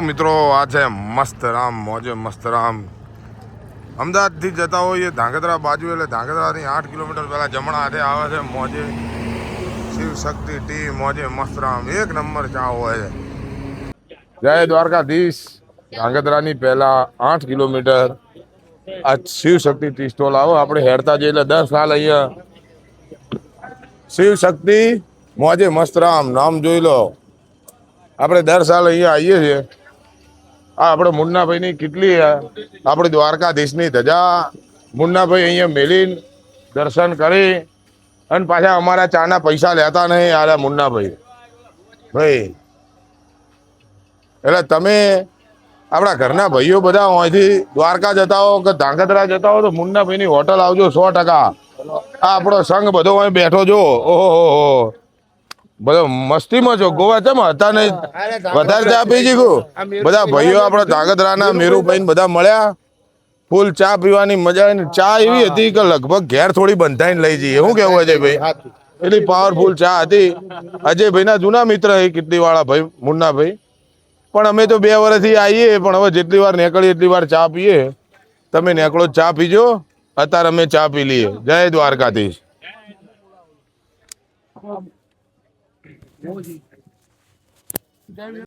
મિત્રો આ છે મસ્તરામ મોજે મસ્તરામ અમદાવાદથી જતા હોઈએ ધાંગધ્રા બાજુ એટલે ધાંગધ્રાથી 8 કિલોમીટર પહેલાં જમણા હાથે આવે છે મોજે શિવ શક્તિ ટી મોજે મસ્તરામ એક નંબર ચા હોય છે। જય દ્વારકાધીશ। ધાંગધ્રાની પહેલા 8 કિલોમીટર આ શિવ શક્તિ ટી સ્ટોલ આવો આપણે હેરતા જઈએ એટલે 10 સાલ અહીંયા શિવ શક્તિ મોજે મસ્તરામ નામ જોઈ લો। આપણે દર સાલ અહીંયા આવીએ છીએ। આ આપણે મુન્નાભાઈની કેટલી આપણી દ્વારકાધીશની ધજા મુન્નાભાઈ અહીંયા મેલીને દર્શન કરી અને પાછા અમારા ચાના પૈસા લેતા નહીં આરા મુન્નાભાઈ ભાઈ। એટલે તમે આપણા ઘરના ભાઈઓ બધા અહીંથી દ્વારકા જતા હો કે ધાંગધ્રા જતા હો તો મુન્નાભાઈની હોટલ આવજો 100%। આ આપણો સંઘ બધો અહીં બેઠો જો ઓહો બધો મસ્તીમાં છો। ગોવા ચમ હતા નહીં વધારે ચા પી જીગું બધા ભાઈઓ આપણા ધાંગધ્રાના મેરુભાઈ બધા મળ્યા ફૂલ ચા પીવાની મજા આવી। ચા એવી હતી કે લગભગ ઘેર થોડી બંધાઈને લઈ જઈએ। શું કેવું અજયભાઈ? એટલી પાવરફુલ ચા હતી। અજયભાઈના જૂના મિત્ર એ કેટલી વાળા ભાઈ મુન્નાભાઈ પણ અમે તો 2 વર્ષથી આવીએ પણ હવે જેટલી વાર નીકળીએ એટલી વાર ચા પીએ। તમે નીકળો ચા પીજો અત્યારે અમે ચા પી લઈએ। જય દ્વારકાધીશ।